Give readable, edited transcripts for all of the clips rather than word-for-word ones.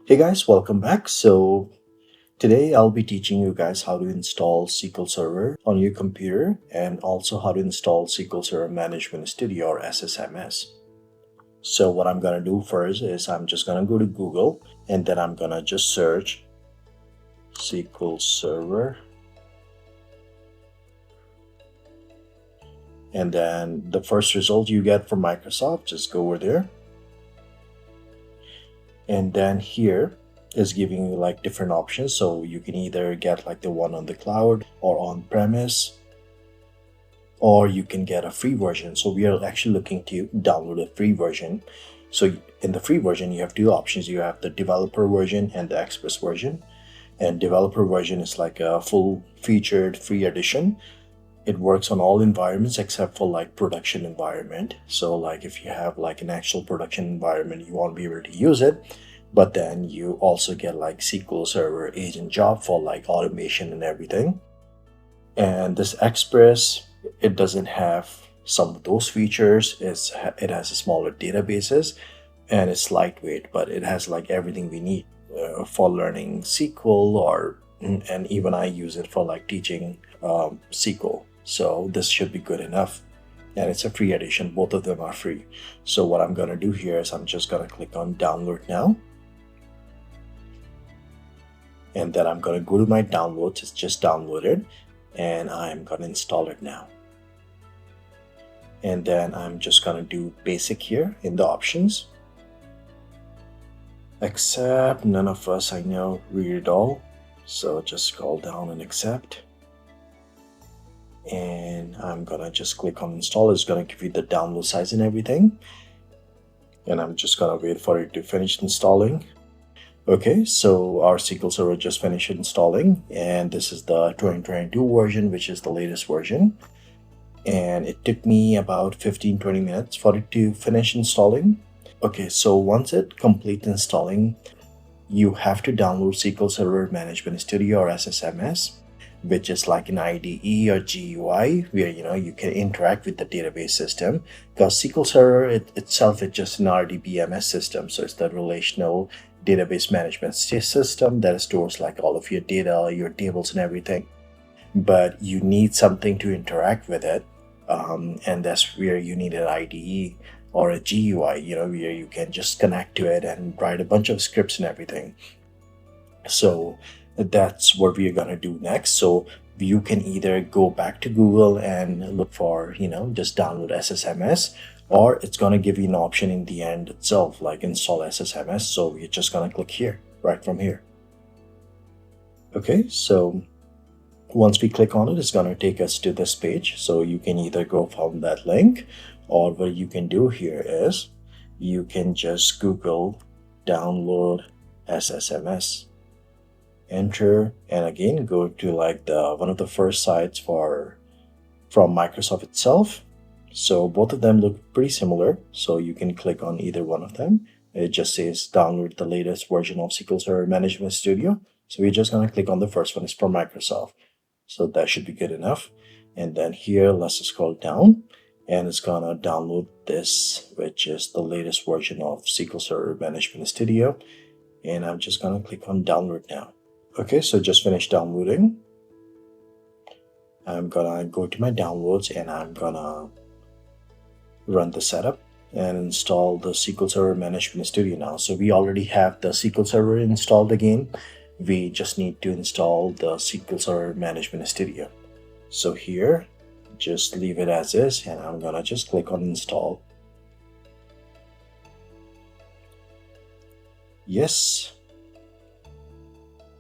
Hey guys, welcome back. So today I'll be teaching you guys how to install SQL Server on your computer and also how to install SQL Server Management Studio or SSMS. So what I'm gonna do first is I'm just gonna go to Google and then I'm gonna just search SQL Server, and then the first result you get from Microsoft, just go over there, and then here is giving you like different options. So you can either get like the one on the cloud or on premise, or you can get a free version. So we are actually looking to download a free version. So in the free version, you have two options. You have the developer version and the express version. And developer version is like a full featured free edition. It works on all environments except for like production environment. So like if you have like an actual production environment, you won't be able to use it. But then you also get like SQL Server agent job for like automation and everything. And this Express, it doesn't have some of those features. It has a smaller databases and it's lightweight, but it has like everything we need for learning SQL, and even I use it for like teaching SQL. So this should be good enough. And it's a free edition. Both of them are free. So what I'm going to do here is I'm just going to click on download now. And then I'm going to go to my downloads. It's just downloaded. And I'm going to install it now. And then I'm just going to do basic here in the options. Accept, none of us I know read it all. So just scroll down and accept. And I'm gonna just click on install. It's gonna give you the download size and everything. And I'm just gonna wait for it to finish installing. Okay, so our SQL Server just finished installing, and this is the 2022 version, which is the latest version. And it took me about 15-20 minutes for it to finish installing. Okay, so once it completes installing, you have to download SQL Server Management Studio or SSMS, which is like an IDE or GUI where you can interact with the database system. Because SQL Server itself is just an RDBMS system, so it's the relational database management system that stores like all of your data, your tables and everything. But you need something to interact with it, and that's where you need an IDE or a GUI, where you can just connect to it and write a bunch of scripts and everything. So that's what we're gonna do next. So you can either go back to Google and look for, just download SSMS, or it's gonna give you an option in the end itself, like install SSMS. So you're just gonna click here, right from here. Okay, so once we click on it, it's gonna take us to this page. So you can either go from that link, or what you can do here is you can just Google download SSMS, enter, and again go to like the one of the first sites from Microsoft itself. So both of them look pretty similar, so you can click on either one of them. It just says download the latest version of SQL Server Management Studio. So we're just gonna click on the first one. It's from Microsoft, so that should be good enough. And then here, let's scroll down, and it's gonna download this, which is the latest version of SQL Server Management Studio. And I'm just gonna click on download now. Okay, so just finished downloading. I'm gonna go to my downloads and I'm gonna run the setup and install the SQL Server Management Studio now. So we already have the SQL Server installed again. We just need to install the SQL Server Management Studio. So here, just leave it as is, and I'm gonna just click on install. Yes.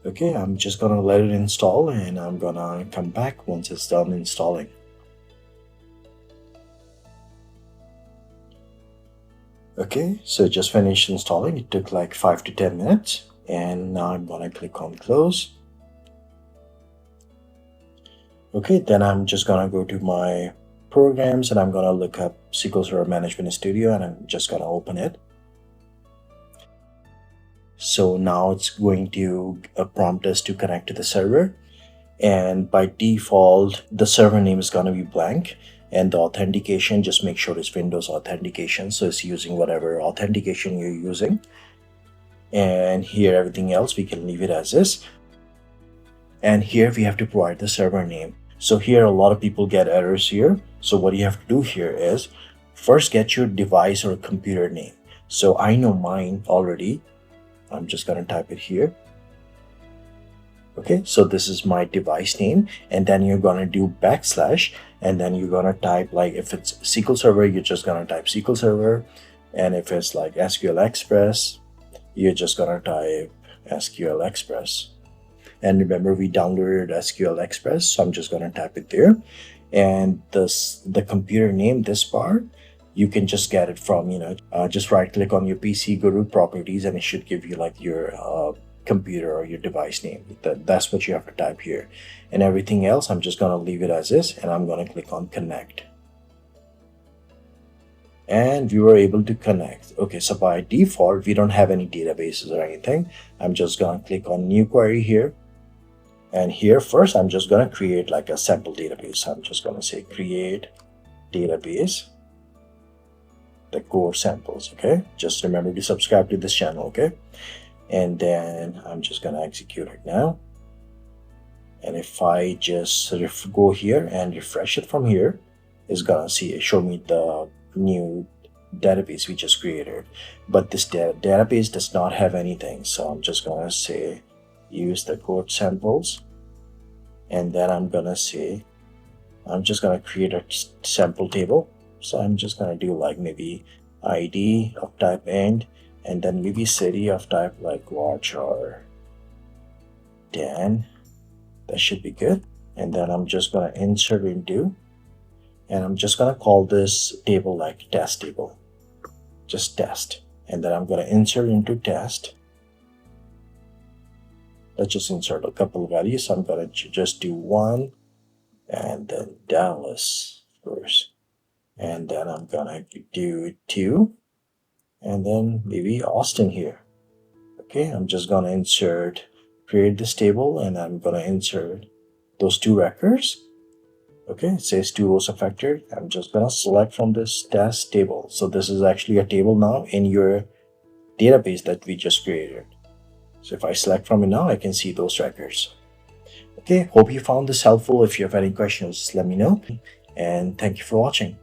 Okay, I'm just gonna let it install, and I'm gonna come back once it's done installing. Okay, so it just finished installing. It took like 5 to 10 minutes, and now I'm gonna click on close. Okay, then I'm just gonna go to my programs and I'm gonna look up SQL Server Management Studio, and I'm just gonna open it. So now it's going to prompt us to connect to the server, and by default the server name is going to be blank, and the authentication, just make sure it's Windows authentication, so it's using whatever authentication you're using. And here everything else we can leave it as is. And here we have to provide the server name. So here a lot of people get errors here. So what you have to do here is first get your device or computer name. So I know mine already. I'm just gonna type it here. Okay, so this is my device name, and then you're gonna do backslash, and then you're gonna type, like if it's SQL Server, you're just gonna type SQL Server, and if it's like SQL Express, you're just gonna type SQL Express. And remember, we downloaded SQL Express, so I'm just gonna type it there. And the computer name, this part, you can just get it from, just right click on your PC, go to properties, and it should give you like your computer or your device name. That's what you have to type here. And everything else, I'm just gonna leave it as is, and I'm gonna click on connect. And we were able to connect. Okay, so by default, we don't have any databases or anything. I'm just gonna click on new query here. And here first, I'm just gonna create like a sample database. I'm just gonna say create database, the core samples. Okay, just remember to subscribe to this channel. Okay, and then I'm just gonna execute it now. And if I just go here and refresh it from here, it's gonna show me the new database we just created. But this database does not have anything, so I'm just gonna say use the code samples, and then I'm just gonna create a sample table. So I'm just gonna do like maybe ID of type int, and then maybe city of type like watch or Dan. That should be good. And then I'm just gonna insert into, and I'm just gonna call this table like test table, just test. And then I'm gonna insert into test. Let's just insert a couple of values. So I'm gonna just do 1, and then Dallas first, and then I'm gonna do 2, and then maybe Austin here. Okay, I'm just gonna create this table, and I'm gonna insert those 2 records. Okay, it says 2 rows affected. I'm just gonna select from this test table. So this is actually a table now in your database that we just created. So if I select from it now, I can see those records. Okay, hope you found this helpful. If you have any questions, let me know. And thank you for watching.